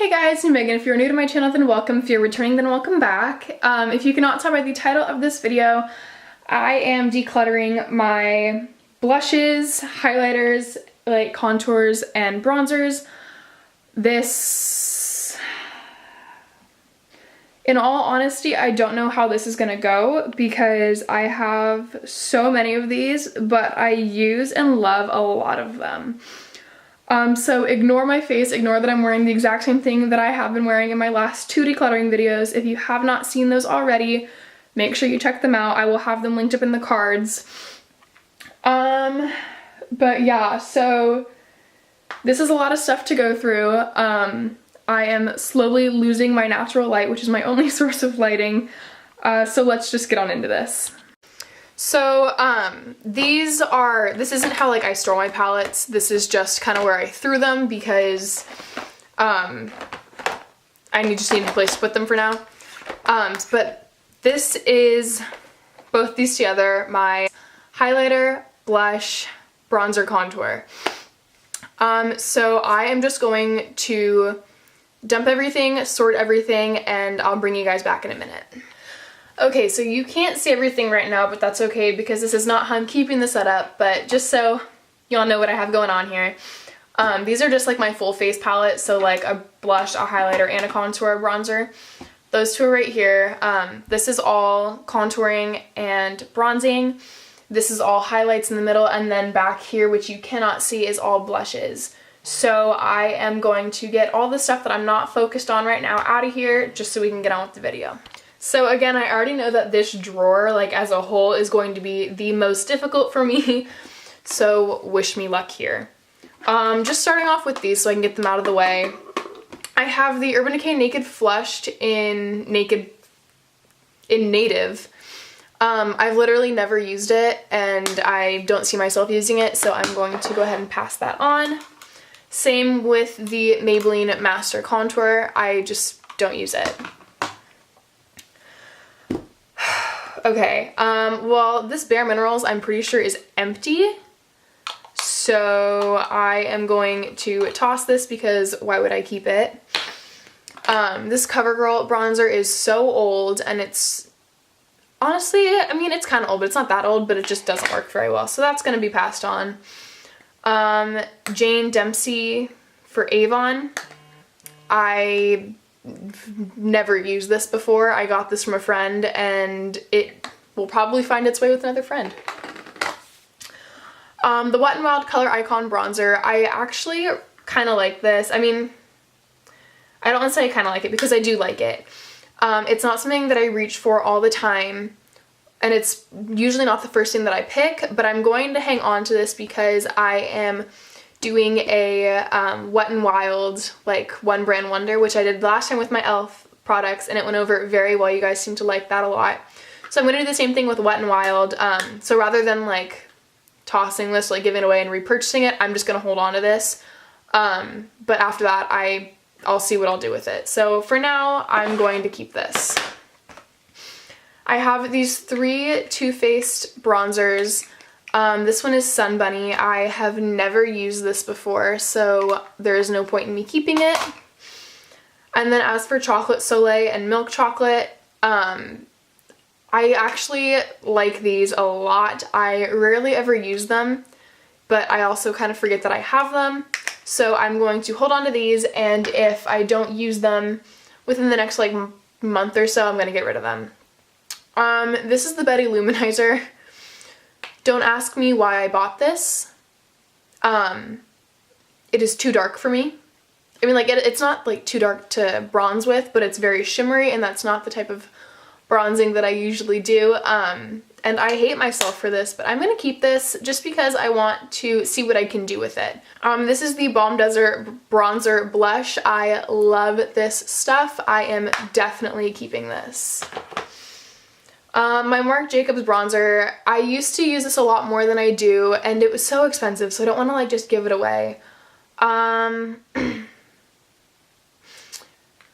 Hey guys, I'm Megan. If you're new to my channel, then welcome. If you're returning, then welcome back. If you cannot tell by the title of this video, I am decluttering my blushes, highlighters, like contours, and bronzers. In all honesty, I don't know how this is gonna go because I have so many of these, but I use and love a lot of them. So ignore my face, ignore that I'm wearing the exact same thing that I have been wearing in my last 2 decluttering videos. If you have not seen those already, make sure you check them out. I will have them linked up in the cards. But yeah, so this is a lot of stuff to go through. I am slowly losing my natural light, which is my only source of lighting. So let's just get on into this. So, this isn't how, like, I store my palettes. This is just kind of where I threw them because, I just need a place to put them for now. But this is, both these together, my highlighter, blush, bronzer, contour. So I am just going to dump everything, sort everything, and I'll bring you guys back in a minute. Okay, so you can't see everything right now, but that's okay because this is not how I'm keeping the setup, but just so y'all know what I have going on here. These are just like my full face palette, so like a blush, a highlighter, and a contour, bronzer. Those two are right here. This is all contouring and bronzing. This is all highlights in the middle, and then back here, which you cannot see, is all blushes. So I am going to get all the stuff that I'm not focused on right now out of here, just so we can get on with the video. So again, I already know that this drawer, like as a whole, is going to be the most difficult for me, so wish me luck here. Just starting off with these so I can get them out of the way. I have the Urban Decay Naked Flushed in Native. I've literally never used it, and I don't see myself using it, so I'm going to go ahead and pass that on. Same with the Maybelline Master Contour. I just don't use it. Okay, well, this Bare Minerals I'm pretty sure is empty, so I am going to toss this because why would I keep it? This CoverGirl bronzer is so old, and it's honestly, I mean, it's kind of old, but it's not that old, but it just doesn't work very well, so that's going to be passed on. Jane Dempsey for Avon. I never used this before. I got this from a friend, and it will probably find its way with another friend. The Wet n Wild Color Icon Bronzer. I actually kind of like this. I mean, I don't want to say I kind of like it because I do like it. It's not something that I reach for all the time, and it's usually not the first thing that I pick, but I'm going to hang on to this because I am doing a Wet n Wild, like, One Brand Wonder, which I did last time with my e.l.f. products, and it went over very well. You guys seem to like that a lot. So I'm going to do the same thing with Wet n Wild. So rather than, like, tossing this, like, giving it away and repurchasing it, I'm just going to hold on to this. But after that, I'll see what I'll do with it. So for now, I'm going to keep this. I have these 3 Too Faced bronzers. This one is Sun Bunny. I have never used this before, so there is no point in me keeping it. And then as for Chocolate Soleil and Milk Chocolate, I actually like these a lot. I rarely ever use them, but I also kind of forget that I have them. So I'm going to hold on to these, and if I don't use them within the next, like, month or so, I'm going to get rid of them. This is the Betty Luminizer. Don't ask me why I bought this. It is too dark for me. I mean, like, it's not, like, too dark to bronze with, but it's very shimmery, and that's not the type of bronzing that I usually do. And I hate myself for this, but I'm going to keep this just because I want to see what I can do with it. This is the Balm Desert Bronzer Blush. I love this stuff. I am definitely keeping this. My Marc Jacobs bronzer, I used to use this a lot more than I do, and it was so expensive, so I don't want to, like, just give it away.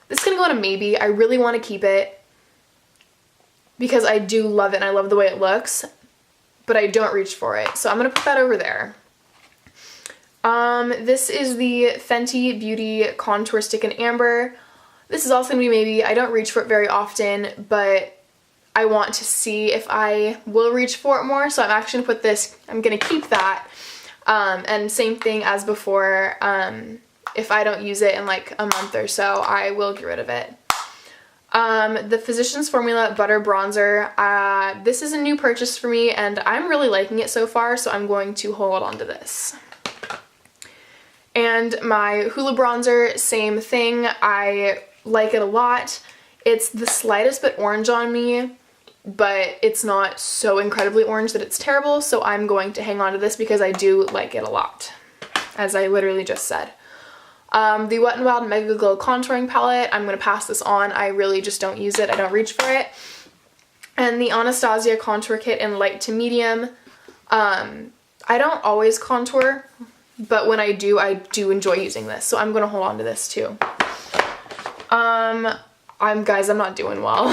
This is going to go on a maybe. I really want to keep it because I do love it, and I love the way it looks, but I don't reach for it, so I'm going to put that over there. This is the Fenty Beauty Contour Stick in Amber. This is also going to be maybe. I don't reach for it very often, but I want to see if I will reach for it more, so I'm actually going to put this, I'm going to keep that. And same thing as before, if I don't use it in like a month or so, I will get rid of it. The Physicians Formula Butter Bronzer. This is a new purchase for me and I'm really liking it so far, so I'm going to hold on to this. And my Hoola bronzer, same thing. I like it a lot. It's the slightest bit orange on me, but it's not so incredibly orange that it's terrible, so I'm going to hang on to this because I do like it a lot, as I literally just said. The Wet n Wild Mega Glow Contouring Palette, I'm going to pass this on. I really just don't use it. I don't reach for it. And the Anastasia Contour Kit in Light to Medium. I don't always contour, but when I do enjoy using this, so I'm going to hold on to this too. Guys, I'm not doing well.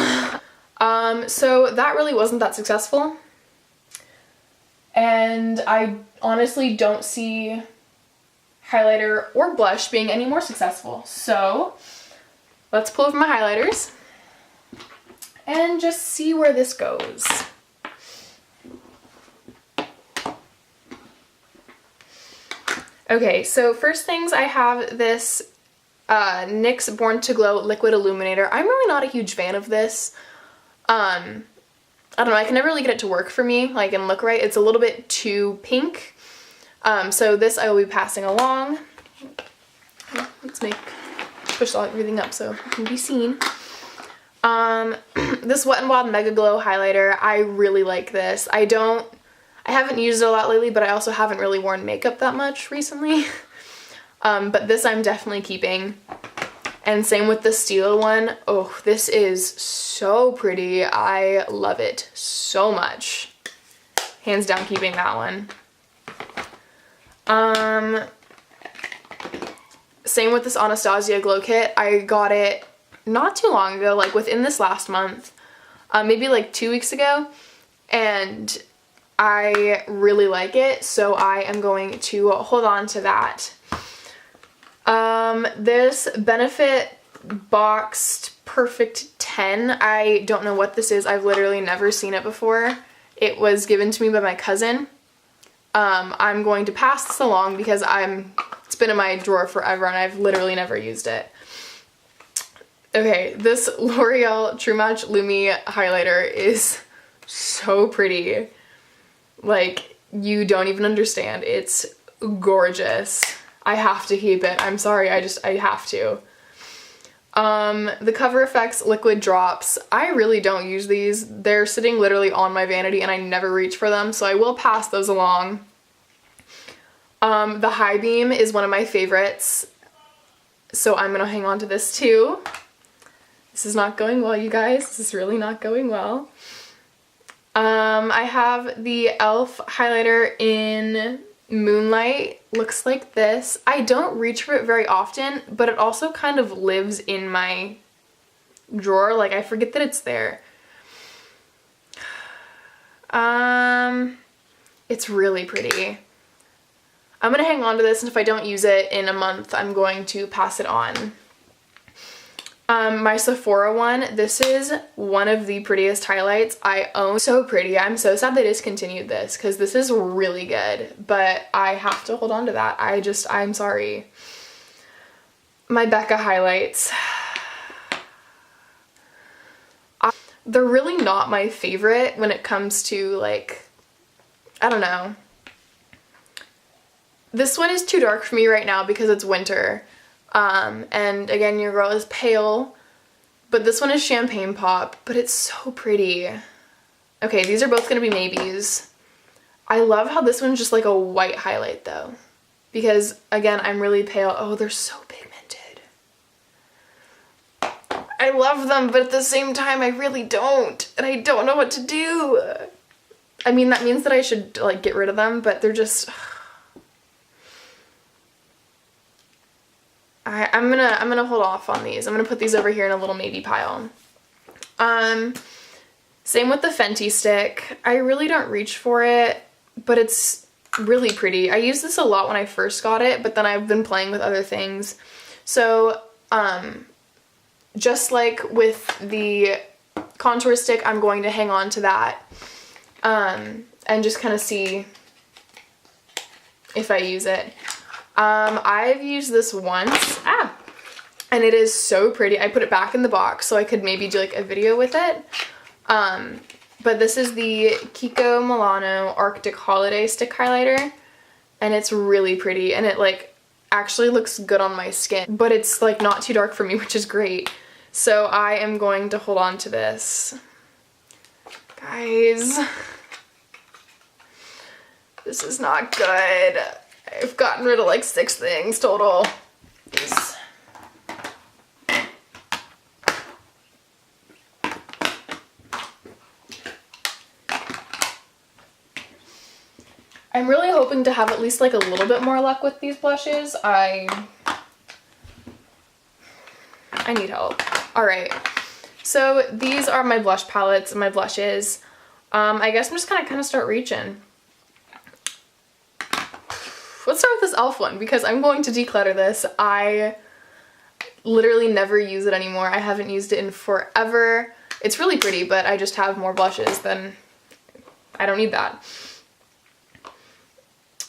So that really wasn't that successful. And I honestly don't see highlighter or blush being any more successful. So let's pull over my highlighters and just see where this goes. Okay, so first things, I have this NYX Born to Glow Liquid Illuminator. I'm really not a huge fan of this. I don't know, I can never really get it to work for me, like, and look right. It's a little bit too pink. So this I will be passing along. Let's push everything up so it can be seen. This Wet n Wild Mega Glow highlighter, I really like this. I haven't used it a lot lately, but I also haven't really worn makeup that much recently. But this I'm definitely keeping. And same with the Stila one. Oh, this is so pretty. I love it so much. Hands down keeping that one. Same with this Anastasia Glow Kit. I got it not too long ago, like within this last month. Maybe like 2 weeks ago. And I really like it, so I am going to hold on to that. This Benefit Boxed Perfect 10, I don't know what this is. I've literally never seen it before. It was given to me by my cousin. I'm going to pass this along because it's been in my drawer forever and I've literally never used it. Okay, this L'Oreal True Match Lumi highlighter is so pretty. Like, you don't even understand. It's gorgeous. I have to keep it. I'm sorry, I have to. The Cover FX Liquid Drops. I really don't use these. They're sitting literally on my vanity and I never reach for them, so I will pass those along. The High Beam is one of my favorites, so I'm gonna hang on to this too. This is not going well, you guys. This is really not going well. I have the e.l.f. highlighter in Moonlight. Looks like this. I don't reach for it very often, but it also kind of lives in my drawer. Like, I forget that it's there. It's really pretty. I'm gonna hang on to this, and if I don't use it in a month, I'm going to pass it on. My Sephora one, this is one of the prettiest highlights I own. So pretty. I'm so sad they discontinued this because this is really good, but I have to hold on to that. I'm sorry. My Becca highlights. They're really not my favorite when it comes to, like, I don't know. This one is too dark for me right now because it's winter. And again, your girl is pale, but this one is Champagne Pop, but it's so pretty. Okay, these are both gonna be maybes. I love how this one's just like a white highlight though, because again, I'm really pale. Oh, they're so pigmented. I love them, but at the same time, I really don't, and I don't know what to do. I mean, that means that I should like get rid of them, but they're just, I'm gonna hold off on these. I'm gonna put these over here in a little maybe pile. Same with the Fenty stick. I really don't reach for it, but it's really pretty. I used this a lot when I first got it, but then I've been playing with other things. So, just like with the contour stick, I'm going to hang on to that, and just kind of see if I use it. I've used this once, and it is so pretty. I put it back in the box so I could maybe do like a video with it. But this is the Kiko Milano Arctic Holiday Stick Highlighter, and it's really pretty, and it like actually looks good on my skin, but it's like not too dark for me, which is great. So I am going to hold on to this. Guys, this is not good. I've gotten rid of like 6 things total. These. I'm really hoping to have at least like a little bit more luck with these blushes. I need help. Alright, so these are my blush palettes and my blushes. I guess I'm just gonna kind of start reaching. Let's start with this e.l.f. one because I'm going to declutter this. I literally never use it anymore. I haven't used it in forever. It's really pretty, but I just have more blushes than... I don't need that.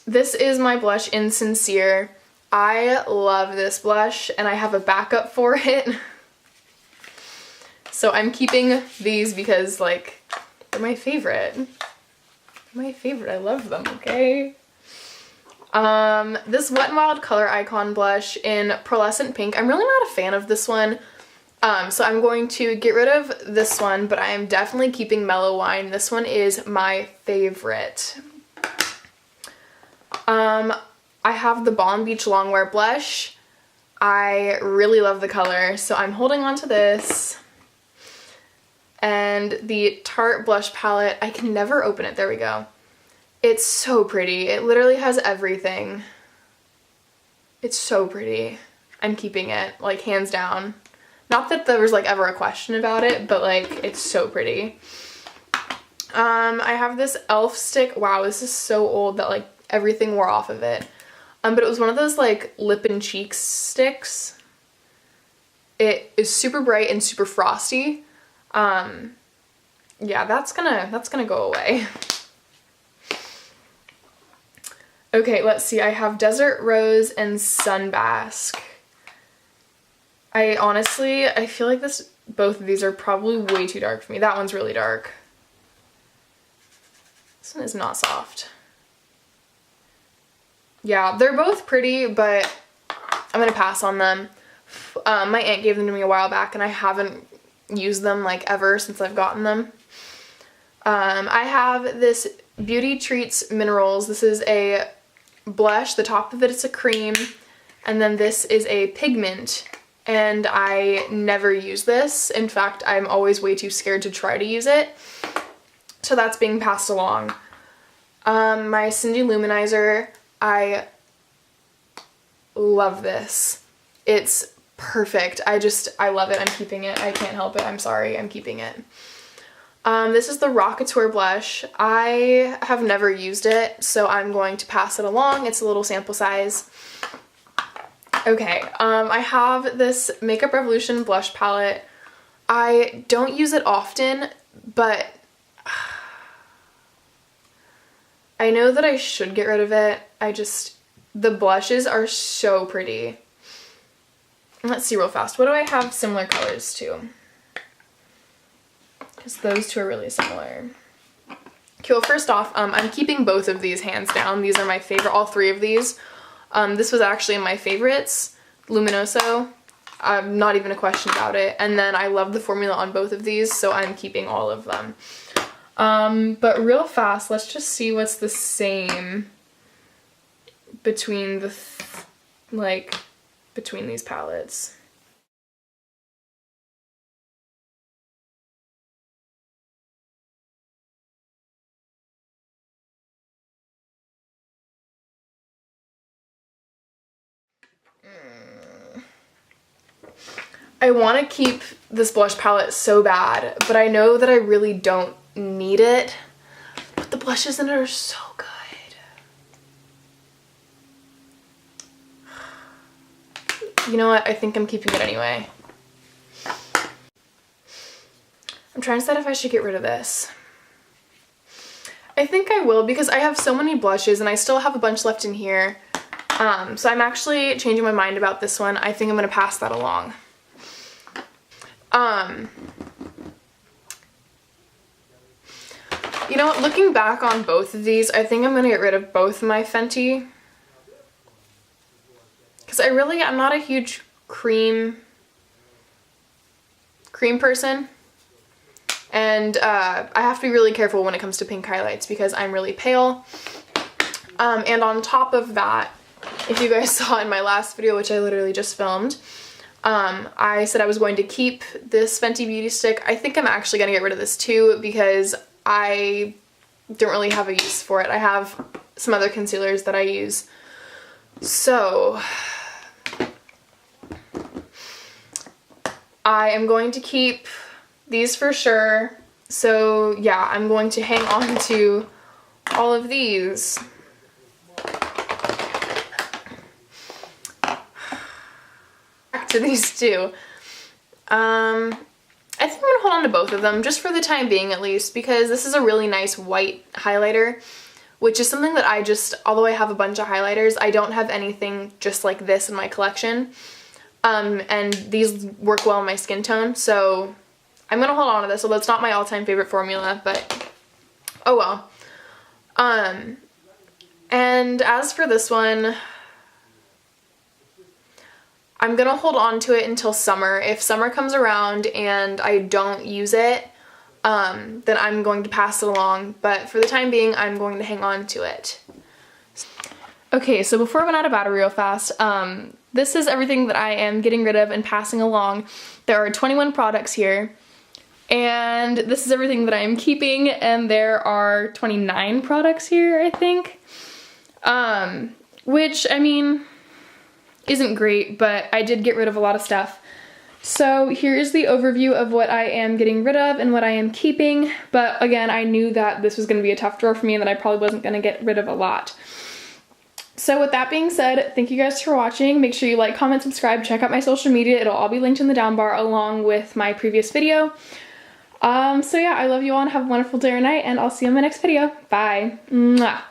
This is my blush in Sincere. I love this blush and I have a backup for it. So I'm keeping these because like they're my favorite. My favorite, I love them, okay? This Wet n Wild Color Icon blush in Pearlescent Pink. I'm really not a fan of this one. So I'm going to get rid of this one, but I am definitely keeping Mellow Wine. This one is my favorite. I have the Balm Beach Longwear blush. I really love the color, so I'm holding on to this. And the Tarte blush palette, I can never open it. There we go. It's so pretty. It literally has everything. It's so pretty. I'm keeping it, like, hands down. Not that there was like ever a question about it, but like it's so pretty. I have this e.l.f. stick. Wow, this is so old that like everything wore off of it. But it was one of those like lip and cheeks sticks. It is super bright and super frosty. Yeah, that's gonna go away. Okay, let's see. I have Desert Rose and Sunbask. I feel like both of these are probably way too dark for me. That one's really dark. This one is not soft. Yeah, they're both pretty, but I'm gonna pass on them. My aunt gave them to me a while back and I haven't used them like ever since I've gotten them. I have this Beauty Treats Minerals. This is a blush. The top of it is a cream, and then this is a pigment, and I never use this. In fact, I'm always way too scared to try to use it, so that's being passed along. My Cindy Luminizer, I love this. It's perfect. I love it. I'm keeping it. I can't help it. I'm sorry. I'm keeping it. This is the Rockateur blush. I have never used it, so I'm going to pass it along. It's a little sample size. Okay, I have this Makeup Revolution blush palette. I don't use it often, but I know that I should get rid of it. The blushes are so pretty. Let's see real fast. What do I have similar colors to? Because those two are really similar. Okay, well, first off, I'm keeping both of these hands down. These are my favorite, all 3 of these. This was actually in my favorites, Luminoso. Not even a question about it. And then I love the formula on both of these, so I'm keeping all of them. But real fast, let's just see what's the same between between these palettes. I want to keep this blush palette so bad, but I know that I really don't need it. But the blushes in it are so good. You know what? I think I'm keeping it anyway. I'm trying to decide if I should get rid of this. I think I will because I have so many blushes and I still have a bunch left in here. So I'm actually changing my mind about this one. I think I'm going to pass that along. You know what, looking back on both of these, I think I'm going to get rid of both my Fenty. Because I'm not a huge cream person. And I have to be really careful when it comes to pink highlights because I'm really pale. And on top of that, if you guys saw in my last video, which I literally just filmed, I said I was going to keep this Fenty Beauty Stick. I think I'm actually going to get rid of this too because I don't really have a use for it. I have some other concealers that I use. So I am going to keep these for sure. So yeah, I'm going to hang on to all of these. Back to these two. I think I'm going to hold on to both of them, just for the time being at least, because this is a really nice white highlighter, which is something that although I have a bunch of highlighters, I don't have anything just like this in my collection. And these work well in my skin tone, so I'm going to hold on to this, although it's not my all-time favorite formula, but oh well. And as for this one, I'm gonna hold on to it until summer. If summer comes around and I don't use it, then I'm going to pass it along. But for the time being, I'm going to hang on to it. Okay, so before I run out of battery real fast, this is everything that I am getting rid of and passing along. There are 21 products here. And this is everything that I am keeping, and there are 29 products here, I think. Which, I mean, isn't great, but I did get rid of a lot of stuff. So here's the overview of what I am getting rid of and what I am keeping, but again, I knew that this was going to be a tough drawer for me and that I probably wasn't going to get rid of a lot. So with that being said, thank you guys for watching. Make sure you like, comment, subscribe, check out my social media. It'll all be linked in the down bar along with my previous video. So yeah, I love you all and have a wonderful day or night, and I'll see you in my next video. Bye. Mwah.